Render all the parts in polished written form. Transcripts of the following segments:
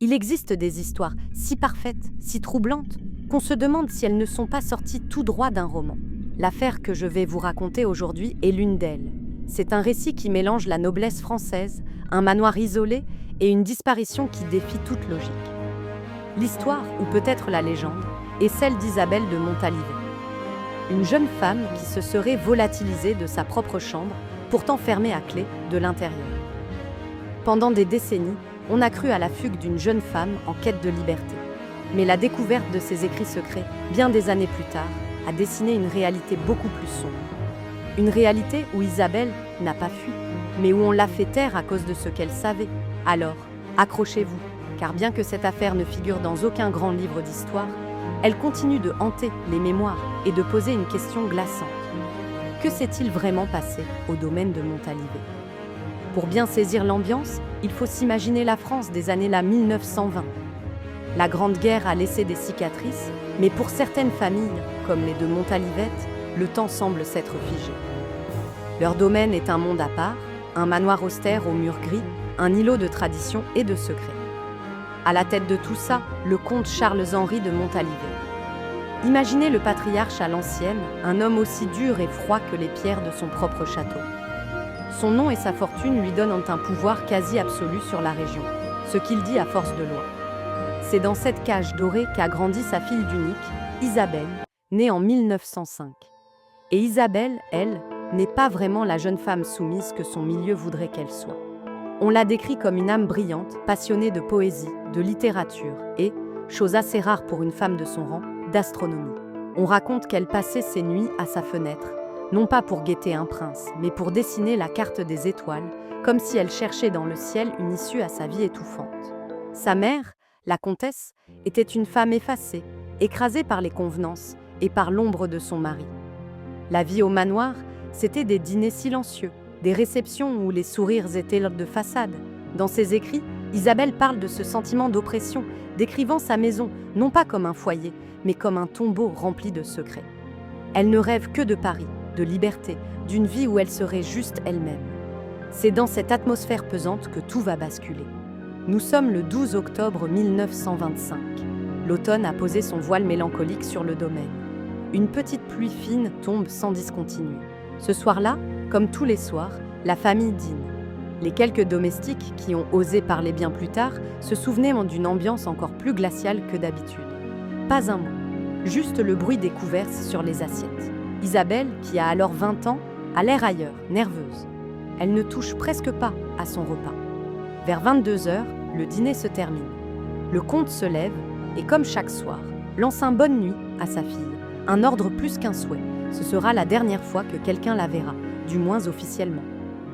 Il existe des histoires si parfaites, si troublantes, qu'on se demande si elles ne sont pas sorties tout droit d'un roman. L'affaire que je vais vous raconter aujourd'hui est l'une d'elles. C'est un récit qui mélange la noblesse française, un manoir isolé et une disparition qui défie toute logique. L'histoire, ou peut-être la légende, est celle d'Isabelle de Montalivet. Une jeune femme qui se serait volatilisée de sa propre chambre, pourtant fermée à clé de l'intérieur. Pendant des décennies, on a cru à la fugue d'une jeune femme en quête de liberté. Mais la découverte de ses écrits secrets, bien des années plus tard, a dessiné une réalité beaucoup plus sombre. Une réalité où Isabelle n'a pas fui, mais où on l'a fait taire à cause de ce qu'elle savait. Alors, accrochez-vous, car bien que cette affaire ne figure dans aucun grand livre d'histoire, elle continue de hanter les mémoires et de poser une question glaçante. Que s'est-il vraiment passé au domaine de Montalivet ? Pour bien saisir l'ambiance, il faut s'imaginer la France des années 1920. La Grande Guerre a laissé des cicatrices, mais pour certaines familles, comme les de Montalivet, le temps semble s'être figé. Leur domaine est un monde à part, un manoir austère aux murs gris, un îlot de tradition et de secrets. À la tête de tout ça, le comte Charles-Henri de Montalivet. Imaginez le patriarche à l'ancienne, un homme aussi dur et froid que les pierres de son propre château. Son nom et sa fortune lui donnent un pouvoir quasi absolu sur la région, ce qu'il dit à force de loi. C'est dans cette cage dorée qu'a grandi sa fille d'unique, Isabelle, née en 1905. Et Isabelle, elle, n'est pas vraiment la jeune femme soumise que son milieu voudrait qu'elle soit. On la décrit comme une âme brillante, passionnée de poésie, de littérature et, chose assez rare pour une femme de son rang, d'astronomie. On raconte qu'elle passait ses nuits à sa fenêtre, non pas pour guetter un prince, mais pour dessiner la carte des étoiles, comme si elle cherchait dans le ciel une issue à sa vie étouffante. Sa mère, la comtesse, était une femme effacée, écrasée par les convenances et par l'ombre de son mari. La vie au manoir, c'était des dîners silencieux, des réceptions où les sourires étaient de façade. Dans ses écrits, Isabelle parle de ce sentiment d'oppression, décrivant sa maison non pas comme un foyer, mais comme un tombeau rempli de secrets. Elle ne rêve que de Paris, de liberté, d'une vie où elle serait juste elle-même. C'est dans cette atmosphère pesante que tout va basculer. Nous sommes le 12 octobre 1925. L'automne a posé son voile mélancolique sur le domaine. Une petite pluie fine tombe sans discontinuer. Ce soir-là, comme tous les soirs, la famille dîne. Les quelques domestiques qui ont osé parler bien plus tard se souvenaient d'une ambiance encore plus glaciale que d'habitude. Pas un mot, juste le bruit des couverts sur les assiettes. Isabelle, qui a alors 20 ans, a l'air ailleurs, nerveuse. Elle ne touche presque pas à son repas. Vers 22h, le dîner se termine. Le comte se lève et, comme chaque soir, lance un bonne nuit à sa fille. Un ordre plus qu'un souhait. Ce sera la dernière fois que quelqu'un la verra, du moins officiellement.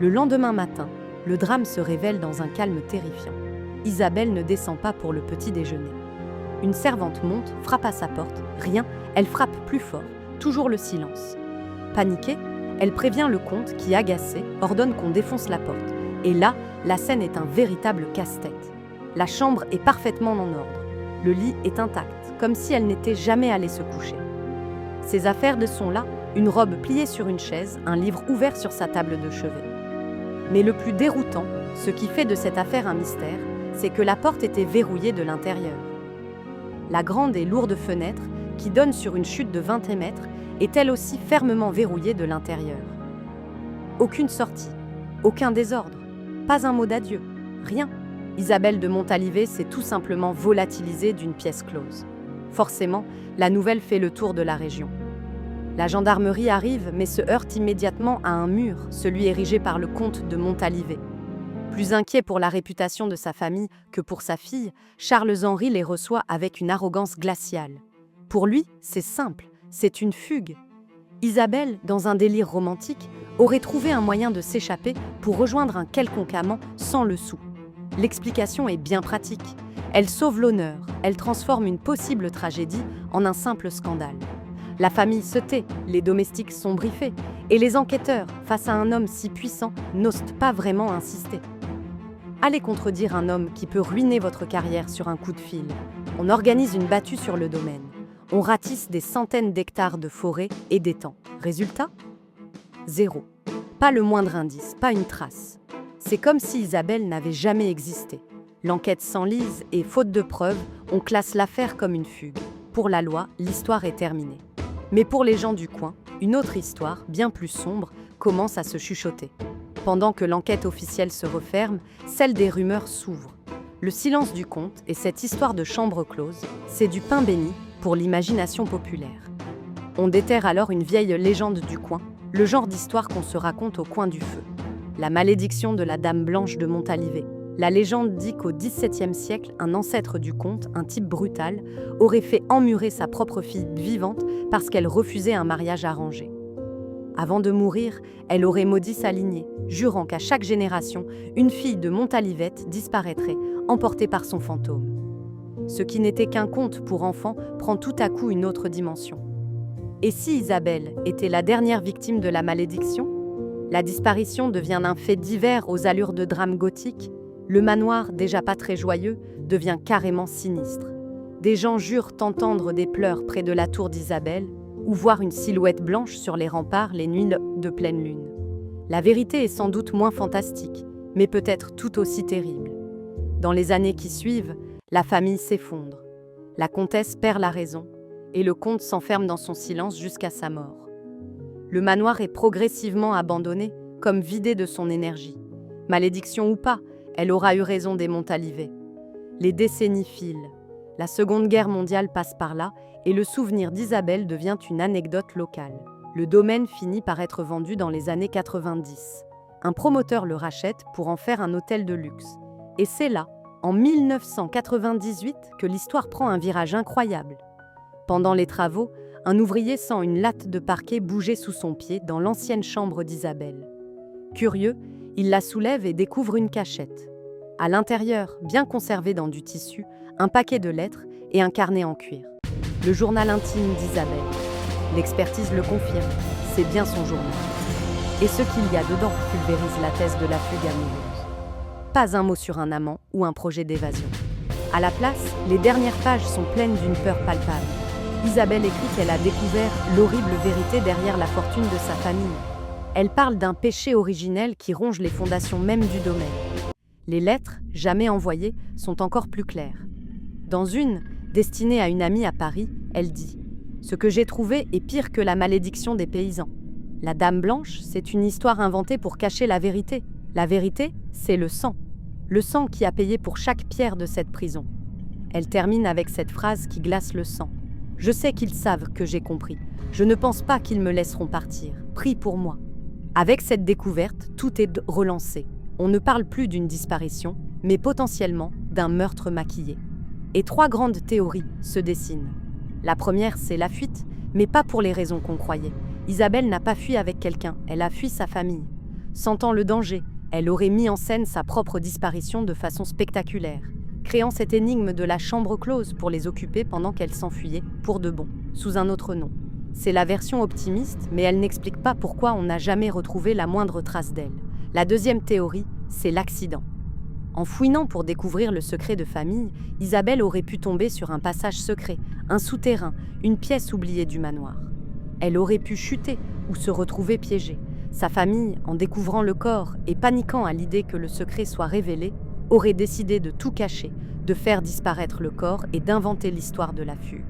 Le lendemain matin, le drame se révèle dans un calme terrifiant. Isabelle ne descend pas pour le petit déjeuner. Une servante monte, frappe à sa porte. Rien, elle frappe plus fort. Toujours le silence. Paniquée, elle prévient le comte qui, agacé, ordonne qu'on défonce la porte. Et là, la scène est un véritable casse-tête. La chambre est parfaitement en ordre. Le lit est intact, comme si elle n'était jamais allée se coucher. Ses affaires sont là, une robe pliée sur une chaise, un livre ouvert sur sa table de chevet. Mais le plus déroutant, ce qui fait de cette affaire un mystère, c'est que la porte était verrouillée de l'intérieur. La grande et lourde fenêtre, qui donne sur une chute de 20 mètres, est elle aussi fermement verrouillée de l'intérieur. Aucune sortie, aucun désordre, pas un mot d'adieu, rien. Isabelle de Montalivet s'est tout simplement volatilisée d'une pièce close. Forcément, la nouvelle fait le tour de la région. La gendarmerie arrive, mais se heurte immédiatement à un mur, celui érigé par le comte de Montalivet. Plus inquiet pour la réputation de sa famille que pour sa fille, Charles-Henri les reçoit avec une arrogance glaciale. Pour lui, c'est simple, c'est une fugue. Isabelle, dans un délire romantique, aurait trouvé un moyen de s'échapper pour rejoindre un quelconque amant sans le sou. L'explication est bien pratique. Elle sauve l'honneur, elle transforme une possible tragédie en un simple scandale. La famille se tait, les domestiques sont briefés, et les enquêteurs, face à un homme si puissant, n'osent pas vraiment insister. Allez contredire un homme qui peut ruiner votre carrière sur un coup de fil. On organise une battue sur le domaine. On ratisse des centaines d'hectares de forêt et d'étangs. Résultat ? Zéro. Pas le moindre indice, pas une trace. C'est comme si Isabelle n'avait jamais existé. L'enquête s'enlise et, faute de preuves, on classe l'affaire comme une fugue. Pour la loi, l'histoire est terminée. Mais pour les gens du coin, une autre histoire, bien plus sombre, commence à se chuchoter. Pendant que l'enquête officielle se referme, celle des rumeurs s'ouvre. Le silence du conte et cette histoire de chambre close, c'est du pain béni pour l'imagination populaire. On déterre alors une vieille légende du coin, le genre d'histoire qu'on se raconte au coin du feu. La malédiction de la Dame Blanche de Montalivet. La légende dit qu'au XVIIe siècle, un ancêtre du comte, un type brutal, aurait fait emmurer sa propre fille vivante parce qu'elle refusait un mariage arrangé. Avant de mourir, elle aurait maudit sa lignée, jurant qu'à chaque génération, une fille de Montalivet disparaîtrait, emportée par son fantôme. Ce qui n'était qu'un conte pour enfants prend tout à coup une autre dimension. Et si Isabelle était la dernière victime de la malédiction ? La disparition devient un fait divers aux allures de drame gothique. Le manoir, déjà pas très joyeux, devient carrément sinistre. Des gens jurent entendre des pleurs près de la tour d'Isabelle, ou voir une silhouette blanche sur les remparts les nuits de pleine lune. La vérité est sans doute moins fantastique, mais peut-être tout aussi terrible. Dans les années qui suivent, la famille s'effondre. La comtesse perd la raison, et le comte s'enferme dans son silence jusqu'à sa mort. Le manoir est progressivement abandonné, comme vidé de son énergie. Malédiction ou pas, elle aura eu raison des Montalivet. Les décennies filent. La Seconde Guerre mondiale passe par là et le souvenir d'Isabelle devient une anecdote locale. Le domaine finit par être vendu dans les années 90. Un promoteur le rachète pour en faire un hôtel de luxe. Et c'est là, en 1998, que l'histoire prend un virage incroyable. Pendant les travaux, un ouvrier sent une latte de parquet bouger sous son pied dans l'ancienne chambre d'Isabelle. Curieux, il la soulève et découvre une cachette. À l'intérieur, bien conservé dans du tissu, un paquet de lettres et un carnet en cuir. Le journal intime d'Isabelle. L'expertise le confirme, c'est bien son journal. Et ce qu'il y a dedans pulvérise la thèse de la fugue amoureuse. Pas un mot sur un amant ou un projet d'évasion. À la place, les dernières pages sont pleines d'une peur palpable. Isabelle écrit qu'elle a découvert l'horrible vérité derrière la fortune de sa famille. Elle parle d'un péché originel qui ronge les fondations même du domaine. Les lettres, jamais envoyées, sont encore plus claires. Dans une, destinée à une amie à Paris, elle dit « Ce que j'ai trouvé est pire que la malédiction des paysans. La Dame Blanche, c'est une histoire inventée pour cacher la vérité. La vérité, c'est le sang. Le sang qui a payé pour chaque pierre de cette prison. » Elle termine avec cette phrase qui glace le sang. « Je sais qu'ils savent que j'ai compris. Je ne pense pas qu'ils me laisseront partir. Prie pour moi. » Avec cette découverte, tout est relancé. On ne parle plus d'une disparition, mais potentiellement d'un meurtre maquillé. Et trois grandes théories se dessinent. La première, c'est la fuite, mais pas pour les raisons qu'on croyait. Isabelle n'a pas fui avec quelqu'un, elle a fui sa famille. Sentant le danger, elle aurait mis en scène sa propre disparition de façon spectaculaire, créant cette énigme de la chambre close pour les occuper pendant qu'elle s'enfuyait, pour de bon, sous un autre nom. C'est la version optimiste, mais elle n'explique pas pourquoi on n'a jamais retrouvé la moindre trace d'elle. La deuxième théorie, c'est l'accident. En fouinant pour découvrir le secret de famille, Isabelle aurait pu tomber sur un passage secret, un souterrain, une pièce oubliée du manoir. Elle aurait pu chuter ou se retrouver piégée. Sa famille, en découvrant le corps et paniquant à l'idée que le secret soit révélé, aurait décidé de tout cacher, de faire disparaître le corps et d'inventer l'histoire de la fugue.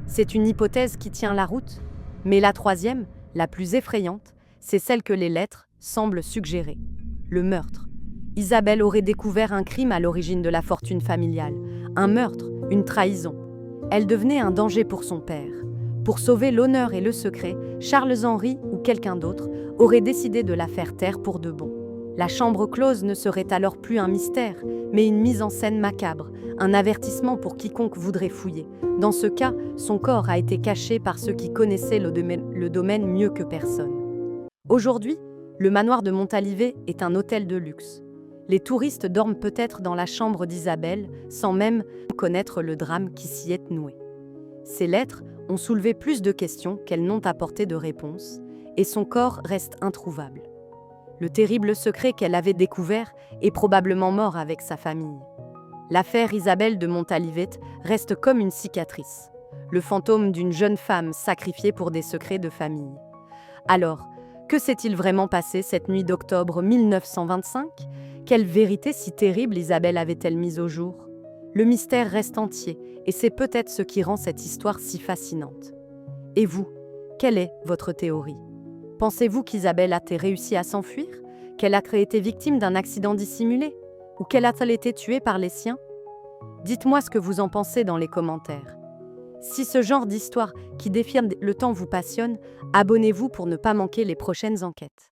C'est une hypothèse qui tient la route, mais la troisième, la plus effrayante, c'est celle que les lettres semblent suggérer. Le meurtre. Isabelle aurait découvert un crime à l'origine de la fortune familiale, un meurtre, une trahison. Elle devenait un danger pour son père. Pour sauver l'honneur et le secret, Charles-Henri ou quelqu'un d'autre aurait décidé de la faire taire pour de bon. La chambre close ne serait alors plus un mystère, mais une mise en scène macabre, un avertissement pour quiconque voudrait fouiller. Dans ce cas, son corps a été caché par ceux qui connaissaient le domaine mieux que personne. Aujourd'hui, le manoir de Montalivet est un hôtel de luxe. Les touristes dorment peut-être dans la chambre d'Isabelle, sans même connaître le drame qui s'y est noué. Ces lettres ont soulevé plus de questions qu'elles n'ont apporté de réponses, et son corps reste introuvable. Le terrible secret qu'elle avait découvert est probablement mort avec sa famille. L'affaire Isabelle de Montalivet reste comme une cicatrice, le fantôme d'une jeune femme sacrifiée pour des secrets de famille. Alors, Que s'est-il vraiment passé cette nuit d'octobre 1925? Quelle vérité si terrible Isabelle avait-elle mise au jour? Le mystère reste entier, et c'est peut-être ce qui rend cette histoire si fascinante. Et vous, quelle est votre théorie? Pensez-vous qu'Isabelle a-t-elle réussi à s'enfuir? Qu'elle a été victime d'un accident dissimulé? Ou qu'elle a-t-elle été tuée par les siens? Dites-moi ce que vous en pensez dans les commentaires. Si ce genre d'histoire qui défie le temps vous passionne, abonnez-vous pour ne pas manquer les prochaines enquêtes.